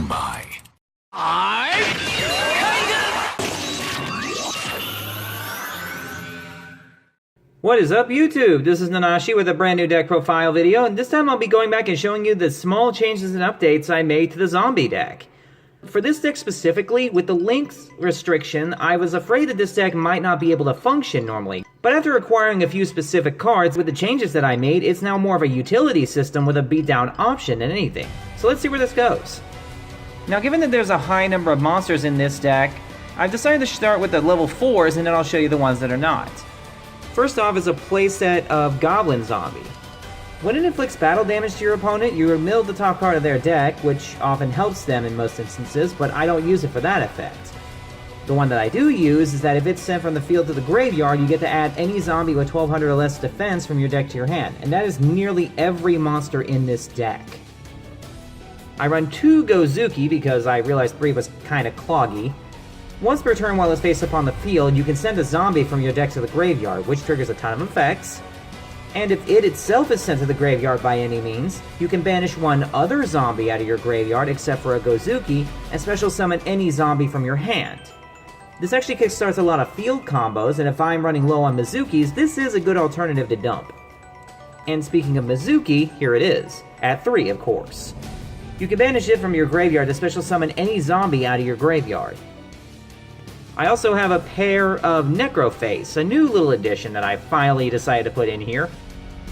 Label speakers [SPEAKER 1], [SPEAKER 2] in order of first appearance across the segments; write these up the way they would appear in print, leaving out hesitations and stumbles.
[SPEAKER 1] by.
[SPEAKER 2] What is up, YouTube? This is Nanashi with a brand new deck profile video, and this time I'll be going back and showing you the small changes and updates I made to the zombie deck. For this deck specifically, with the length restriction, I was afraid that this deck might not be able to function normally. But after acquiring a few specific cards, with the changes that I made, it's now more of a utility system with a beatdown option than anything. So let's see where this goes. Now, given that there's a high number of monsters in this deck, I've decided to start with the level 4s and then I'll show you the ones that are not. First off is a playset of Goblin Zombie. When it inflicts battle damage to your opponent, you remove the top card of their deck, which often helps them in most instances, but I don't use it for that effect. The one that I do use is that if it's sent from the field to the graveyard, you get to add any zombie with 1200 or less defense from your deck to your hand, and that is nearly every monster in this deck. I run 2 Gozuki because I realized 3 was kinda cloggy. Once per turn while it's face up on the field, you can send a zombie from your deck to the graveyard, which triggers a ton of effects. And if it itself is sent to the graveyard by any means, you can banish one other zombie out of your graveyard except for a Gozuki, and special summon any zombie from your hand. This actually kickstarts a lot of field combos, and if I'm running low on Mizukis, this is a good alternative to dump. And speaking of Mizuki, here it is, at 3 of course. You can banish it from your graveyard to special summon any zombie out of your graveyard. I also have a pair of Necroface, a new little addition that I finally decided to put in here.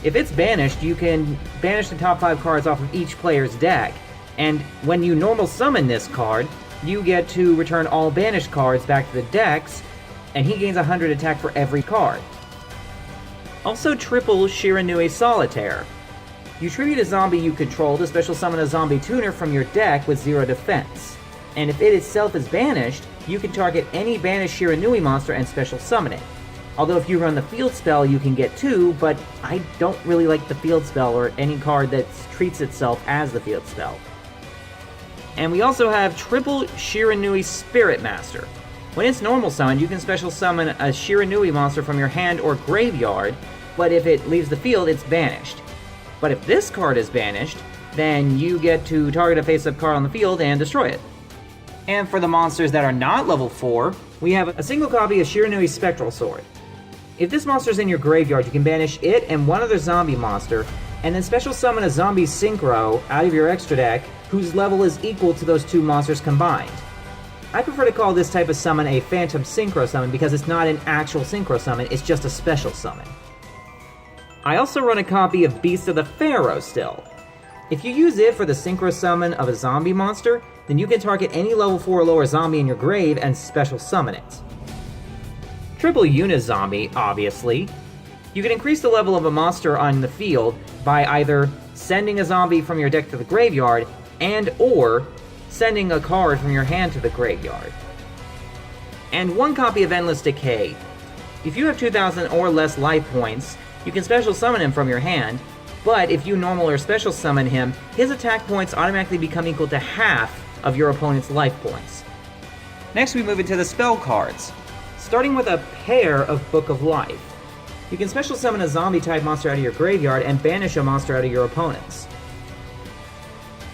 [SPEAKER 2] If it's banished, you can banish the top 5 cards off of each player's deck, and when you normal summon this card, you get to return all banished cards back to the decks, and he gains 100 attack for every card. Also triple Shiranui Solitaire. You tribute a zombie you control to special summon a zombie tuner from your deck with 0 defense. And if it itself is banished, you can target any banished Shiranui monster and special summon it. Although if you run the field spell, you can get 2, but I don't really like the field spell or any card that treats itself as the field spell. And we also have triple Shiranui Spirit Master. When it's normal summoned, you can special summon a Shiranui monster from your hand or graveyard, but if it leaves the field, it's banished. But if this card is banished, then you get to target a face-up card on the field and destroy it. And for the monsters that are not level 4, we have a single copy of Shiranui's Spectral Sword. If this monster is in your graveyard, you can banish it and one other zombie monster, and then special summon a zombie synchro out of your extra deck whose level is equal to those 2 monsters combined. I prefer to call this type of summon a Phantom Synchro Summon because it's not an actual Synchro Summon, it's just a special summon. I also run a copy of Beast of the Pharaoh still. If you use it for the Synchro Summon of a zombie monster, then you can target any level 4 or lower zombie in your grave and special summon it. Triple uni-zombie, obviously. You can increase the level of a monster on the field by either sending a zombie from your deck to the graveyard and or sending a card from your hand to the graveyard. And 1 copy of Endless Decay. If you have 2,000 or less life points, you can special summon him from your hand, but if you normal or special summon him, his attack points automatically become equal to half of your opponent's life points. Next we move into the spell cards, starting with a pair of Book of Life. You can special summon a zombie type monster out of your graveyard and banish a monster out of your opponent's.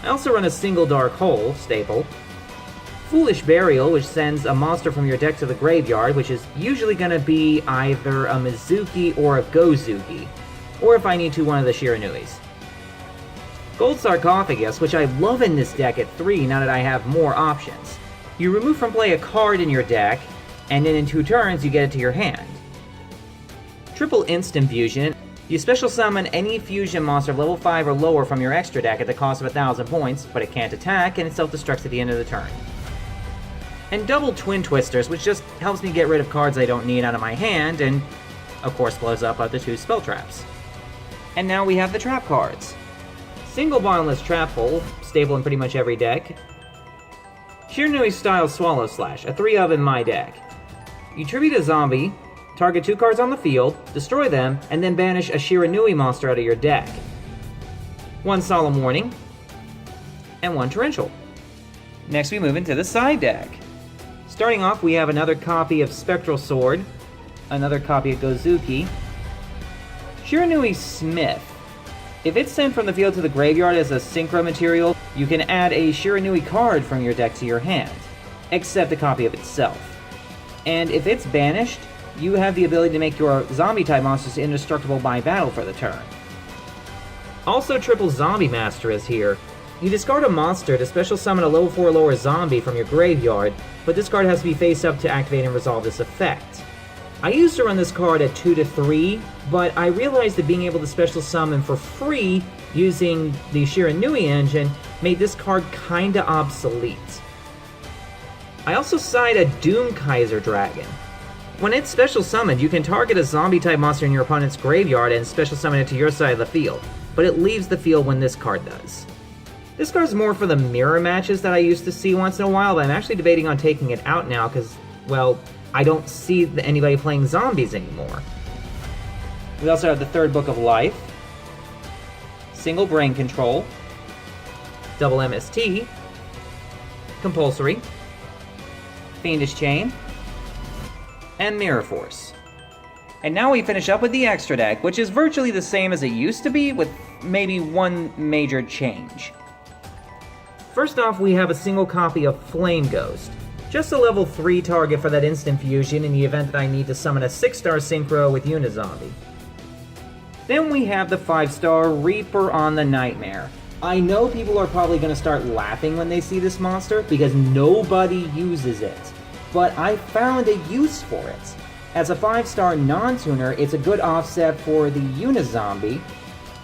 [SPEAKER 2] I also run a single Dark Hole staple, Foolish Burial, which sends a monster from your deck to the graveyard, which is usually going to be either a Mizuki or a Gozuki, or if I need to, one of the Shiranuis. Gold Sarcophagus, which I love in this deck at 3 now that I have more options. You remove from play a card in your deck, and then in 2 turns you get it to your hand. Triple Instant Fusion. You special summon any fusion monster of level 5 or lower from your extra deck at the cost of 1,000 points, but it can't attack, and it self-destructs at the end of the turn. And double Twin Twisters, which just helps me get rid of cards I don't need out of my hand, and of course blows up the 2 spell traps. And now we have the trap cards. Single Bottomless Trap Hole, stable in pretty much every deck. Shiranui Style Swallow Slash, a 3 of in my deck. You tribute a zombie, target 2 cards on the field, destroy them, and then banish a Shiranui monster out of your deck. 1 Solemn Warning, and 1 Torrential. Next we move into the side deck. Starting off, we have another copy of Spectral Sword, another copy of Gozuki, Shiranui Smith. If it's sent from the field to the graveyard as a synchro material, you can add a Shiranui card from your deck to your hand, except a copy of itself. And if it's banished, you have the ability to make your zombie-type monsters indestructible by battle for the turn. Also, Triple Zombie Master is here. You discard a monster to special summon a level 4 or lower zombie from your graveyard, but this card has to be face up to activate and resolve this effect. I used to run this card at 2 to 3, but I realized that being able to special summon for free using the Shiranui engine made this card kinda obsolete. I also side a Doom Kaiser Dragon. When it's special summoned, you can target a zombie-type monster in your opponent's graveyard and special summon it to your side of the field, but it leaves the field when this card does. This card's more for the mirror matches that I used to see once in a while, but I'm actually debating on taking it out now because, well, I don't see anybody playing zombies anymore. We also have the Third Book of Life, Single Brain Control, Double MST, Compulsory, Fiendish Chain, and Mirror Force. And now we finish up with the extra deck, which is virtually the same as it used to be, with maybe one major change. First off, we have a single copy of Flame Ghost, just a level 3 target for that instant fusion in the event that I need to summon a 6-star synchro with uni-zombie. Then we have the 5-star Reaper on the Nightmare. I know people are probably going to start laughing when they see this monster because nobody uses it, but I found a use for it. As a 5-star non-tuner, it's a good offset for the uni-zombie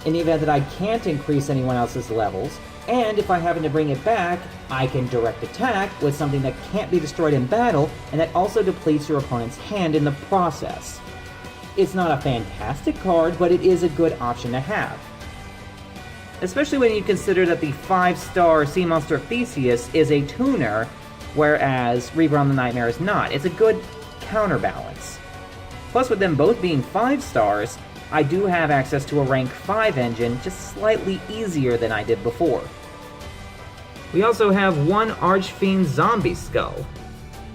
[SPEAKER 2] in the event that I can't increase anyone else's levels. And if I happen to bring it back, I can direct attack with something that can't be destroyed in battle, and that also depletes your opponent's hand in the process. It's not a fantastic card, but it is a good option to have. Especially when you consider that the 5-star Sea Monster Theseus is a tuner, whereas Reaper on the Nightmare is not. It's a good counterbalance. Plus, with them both being 5 stars, I do have access to a rank 5 engine, just slightly easier than I did before. We also have one Archfiend Zombie Skull.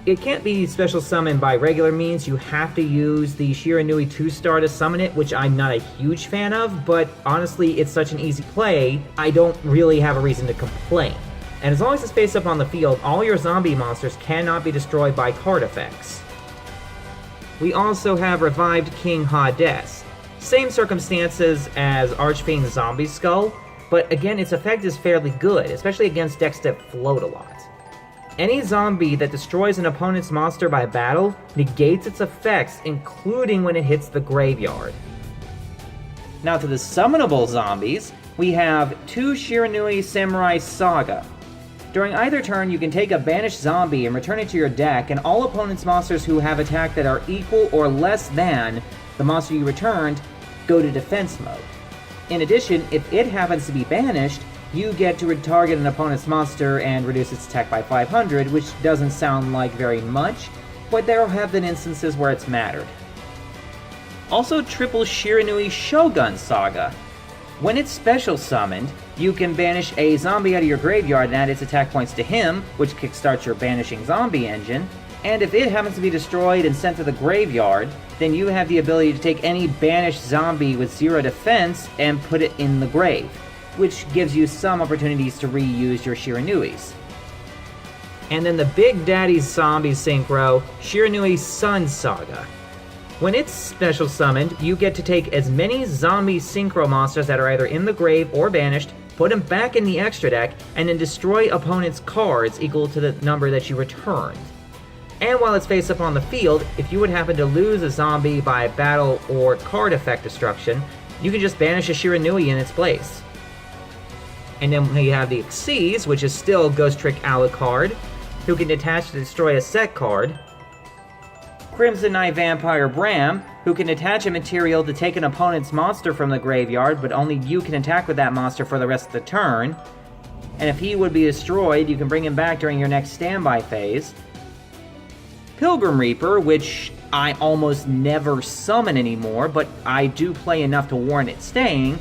[SPEAKER 2] It can't be special summoned by regular means, you have to use the Shiranui 2-star to summon it, which I'm not a huge fan of, but honestly, it's such an easy play, I don't really have a reason to complain. And as long as it's face up on the field, all your zombie monsters cannot be destroyed by card effects. We also have Revived King Hades. Same circumstances as Archfiend Zombie Skull, but again, its effect is fairly good, especially against decks that float a lot. Any zombie that destroys an opponent's monster by battle negates its effects, including when it hits the graveyard. Now to the Summonable Zombies, we have 2 Shiranui Samurai Saga. During either turn, you can take a banished zombie and return it to your deck, and all opponent's monsters who have attack that are equal or less than the monster you returned go to defense mode. In addition, if it happens to be banished, you get to retarget an opponent's monster and reduce its attack by 500, which doesn't sound like very much, but there have been instances where it's mattered. Also, Triple Shiranui Shogun Saga. When it's special summoned, you can banish a zombie out of your graveyard and add its attack points to him, which kickstarts your Banishing Zombie engine, and if it happens to be destroyed and sent to the graveyard, then you have the ability to take any banished zombie with 0 defense and put it in the grave, which gives you some opportunities to reuse your Shiranuis. And then the Big Daddy Zombie Synchro, Shiranui Sun Saga. When it's special summoned, you get to take as many zombie synchro monsters that are either in the grave or banished, put them back in the extra deck, and then destroy opponent's cards equal to the number that you returned. And while it's face up on the field, if you would happen to lose a zombie by battle or card effect destruction, you can just banish a Shiranui in its place. And then we have the Xyz, which is still Ghost Trick Alucard, who can detach to destroy a set card. Crimson Knight Vampire Bram, who can attach a material to take an opponent's monster from the graveyard, but only you can attack with that monster for the rest of the turn. And if he would be destroyed, you can bring him back during your next standby phase. Pilgrim Reaper, which I almost never summon anymore, but I do play enough to warrant it staying,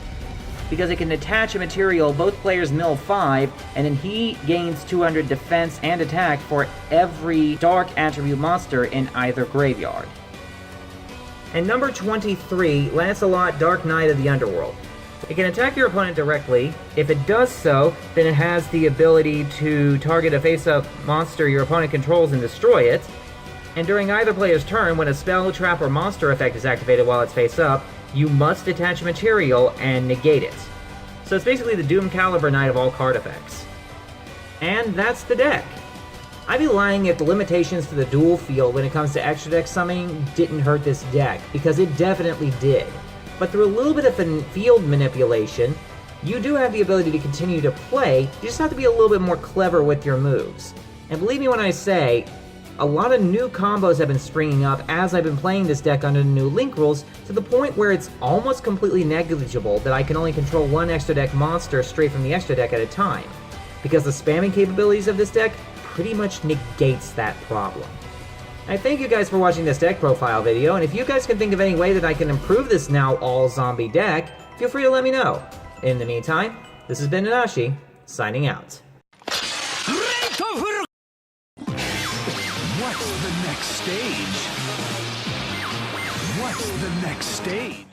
[SPEAKER 2] because it can attach a material both players mill 5, and then he gains 200 defense and attack for every dark attribute monster in either graveyard. And number 23, Lancelot, Dark Knight of the Underworld. It can attack your opponent directly. If it does so, then it has the ability to target a face-up monster your opponent controls and destroy it. And during either player's turn, when a spell, trap, or monster effect is activated while it's face-up, you must attach a material and negate it. So it's basically the Doom Caliber Knight of all card effects. And that's the deck. I'd be lying if the limitations to the dual field when it comes to extra deck summoning didn't hurt this deck, because it definitely did. But through a little bit of field manipulation, you do have the ability to continue to play, you just have to be a little bit more clever with your moves. And believe me when I say, a lot of new combos have been springing up as I've been playing this deck under the new link rules, to the point where it's almost completely negligible that I can only control one extra deck monster straight from the extra deck at a time, because the spamming capabilities of this deck pretty much negates that problem. I thank you guys for watching this deck profile video, and if you guys can think of any way that I can improve this now all-zombie deck, feel free to let me know. In the meantime, this has been Nanashi, signing out.
[SPEAKER 1] What's the next stage? What's the next stage?